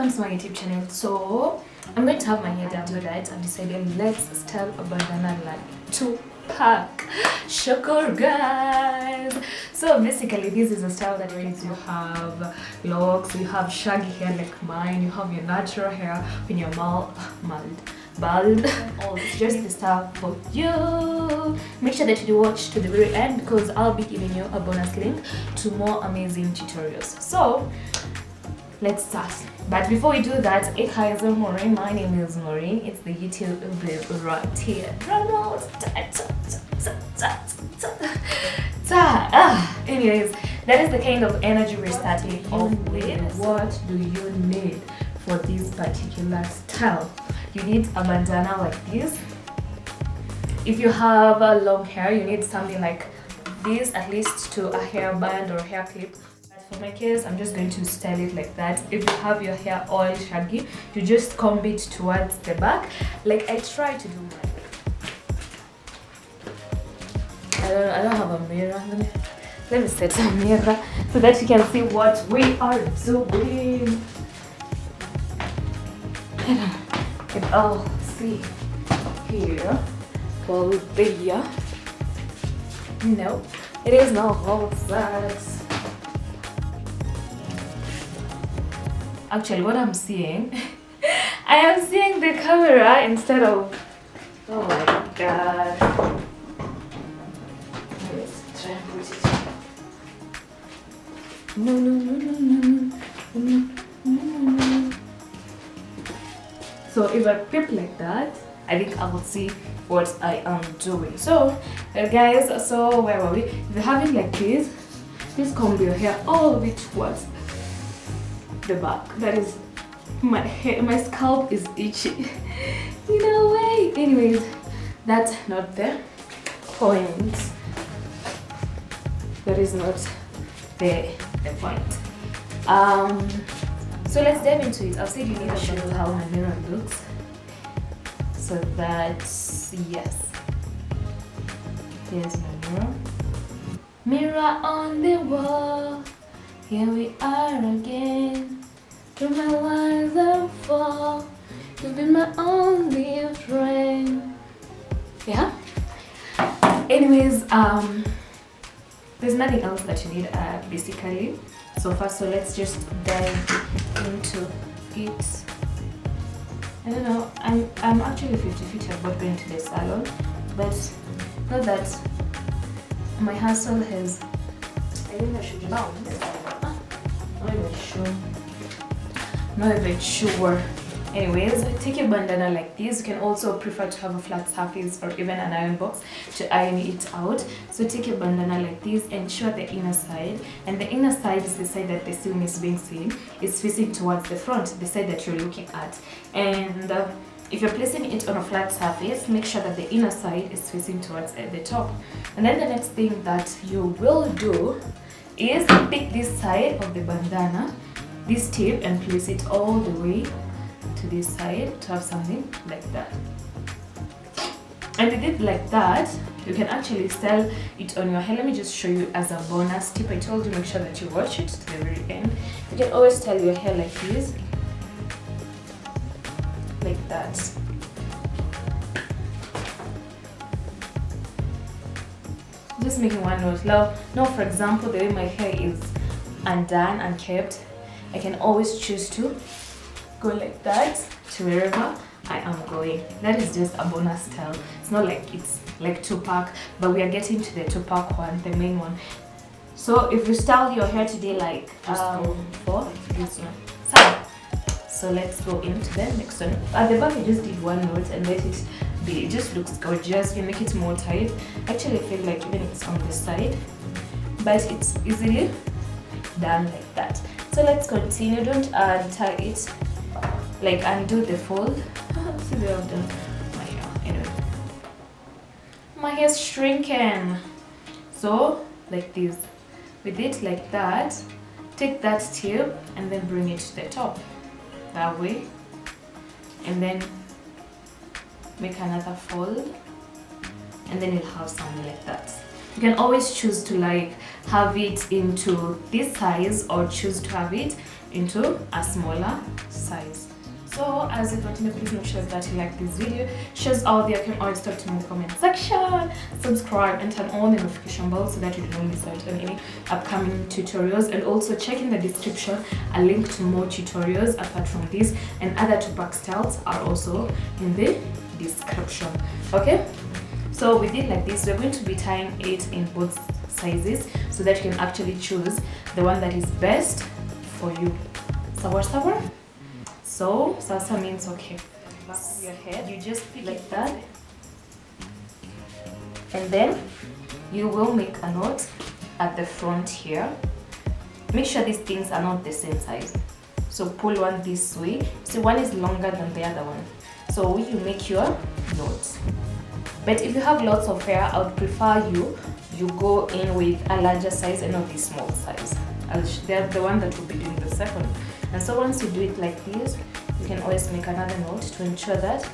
welcome to my YouTube channel. So I'm going to have my hair done to that. I've decided let's style a bandana like Tupac. Shukr guys. So basically this is a style that means you have locks, you have shaggy hair like mine, you have your natural hair when you're bald. It's just the style for you. Make sure that you watch to the very end because I'll be giving you a bonus link to more amazing tutorials. So let's start. But before we do that, hi, Maureen. My name is Maureen. It's the YouTube babe right here. Anyways, that is the kind of energy we're starting off with. What do you need for this particular style? You need a bandana like this. If you have a long hair, you need something like this, at least to a hairband or hair clip. For my case, I'm just going to style it like that. If you have your hair all shaggy, you just comb it towards the back, like I try to do mine. I don't have a mirror. Let me set a mirror so that you can see what we are doing. You can all see here. Well, there. No, it is not all that. Actually, what I'm seeing, I am seeing the camera instead of. Oh my god. Let's try and put it. No. So if I flip like that, I think I will see what I am doing. So, guys, so where were we? If you have it like this, just comb your hair all the way towards the back. That is my hair. My scalp is itchy. No way. Anyways, that's not the point. That is not the point. So let's dive into it. I've said you need to show how my mirror looks. So that's yes. Here's my mirror. Mirror on the wall. Here we are again. Through my rise and fall. You've been my only friend. Yeah. Anyways, there's nothing else that you need basically. So first, so let's just dive into it. I don't know. I'm actually 50-50 about going to the salon, but not that my hustle has. I think I should just. Not even sure. Anyways, take your bandana like this. You can also prefer to have a flat surface or even an iron box to iron it out. So take your bandana like this and show the inner side. And the inner side is the side that the seam is being seen. It's facing towards the front, the side that you're looking at. And if you're placing it on a flat surface, make sure that the inner side is facing towards the top. And then the next thing that you will do is pick this side of the bandana, this tip, and place it all the way to this side to have something like that. And with it like that, you can actually style it on your hair. Let me just show you as a bonus tip. I told you make sure that you watch it to the very end. You can always style your hair like this, like that. Just making one note. Now, for example, the way my hair is undone and kept, I can always choose to go like that to wherever I am going. That is just a bonus style. It's not like it's like Tupac, but we are getting to the Tupac one, the main one. So if you style your hair today like for this one. So let's go into the next one. At the back, I just did one note and let it be. It just looks gorgeous. You make it more tight. Actually, I feel like even if it's on the side, but it's easily done like that. So let's continue. Don't tie it, like undo the fold. See the way I've done my hair. Anyway, my hair's shrinking. So like this, with it like that, take that tip and then bring it to the top. That way, and then make another fold, and then you'll have something like that. You can always choose to like have it into this size or choose to have it into a smaller size. So as you continue, please make sure that you like this video, shares out there, can always talk to me in the comment section, subscribe and turn on the notification bell so that you don't miss out on any upcoming tutorials. And also check in the description a link to more tutorials apart from this, and other Tupac styles are also in the description. Okay, so with it like this, we're going to be tying it in both sizes so that you can actually choose the one that is best for you. Sawa. So salsa means okay. Back of your head, you just pick like that, and then you will make a knot at the front here. Make sure these things are not the same size. So pull one this way. See, one is longer than the other one. So you make your knot. But if you have lots of hair, I would prefer you go in with a larger size and not the small size. They're the one that will be doing the second. And so once you do it like this, you can always make another knot to ensure that,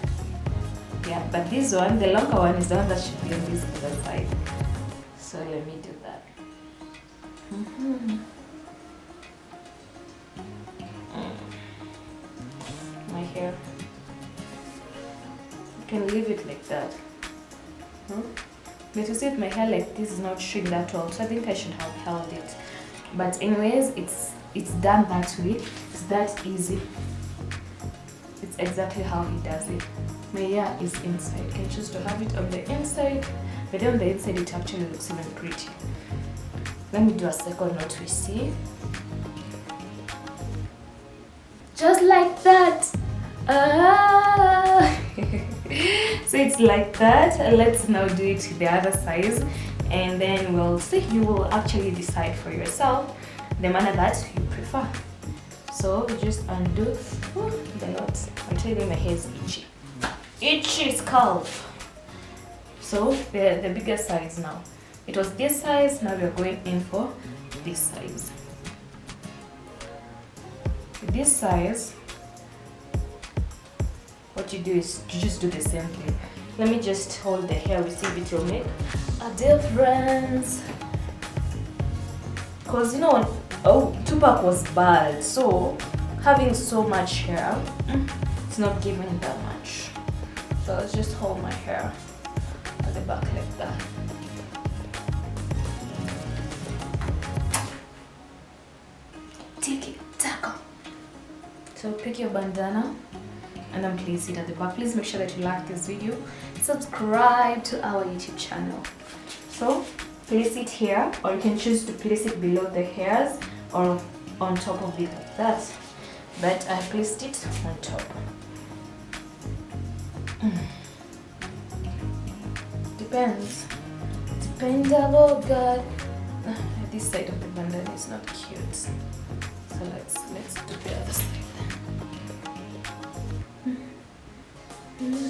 yeah, but this one, the longer one, is the one that should be on this other side. So let me do that. My hair, you can leave it like that. But you see, my hair like this is not shrink that well, so I think I should have held it. But anyways, it's done that way. It's that easy. It's exactly how he does it. My hair is inside. You can choose to have it on the inside, but then on the inside it actually looks even pretty. Let me do a second knot. We see, just like that. So it's like that. Let's now do it to the other size, and then we'll see. You will actually decide for yourself the manner that you prefer. So we just undo the knots. I'm telling you, my hair is itchy. Itchy scalp. So the bigger size now. It was this size, now we're going in for this size. With this size, what you do is you just do the same thing. Let me just hold the hair, we see if it will make a difference. Because you know, Tupac was bald, so having so much hair, it's not giving that much. So let's just hold my hair at the back like that. Tiki taka. So pick your bandana and then place it at the back. Please make sure that you like this video, subscribe to our YouTube channel. So place it here, or you can choose to place it below the hairs or on top of it like that, but I placed it on top. Depends on God. This side of the bandana is not cute, so let's do the other side then.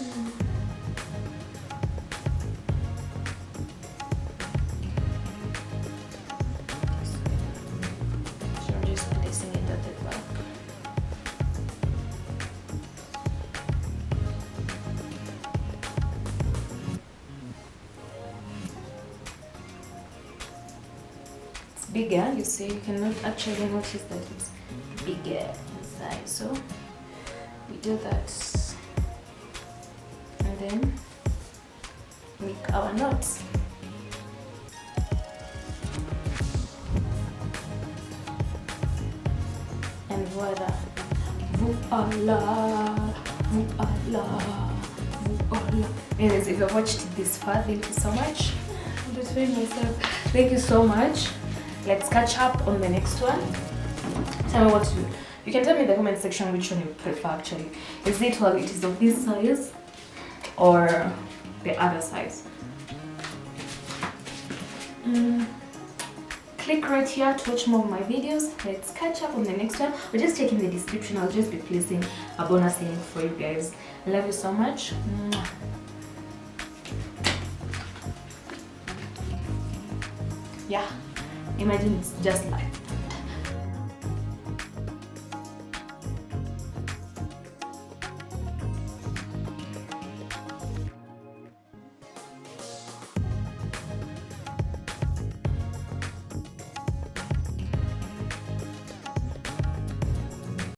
So I'm just placing it at the back. It's bigger, you see, you cannot actually notice that it's bigger inside. So we do that. And then make our knots. And voila, voila, voila, voila. Anyways, if you've watched this far, thank you so much. I'm just feeling myself. Thank you so much. Let's catch up on the next one. Tell me what to do. You can tell me in the comment section which one you prefer actually. Is it while it is of this size or the other size? Click right here to watch more of my videos. Let's catch up on the next one. Or just check in the description. I'll just be placing a bonus link for you guys. I love you so much. Yeah, imagine it's just like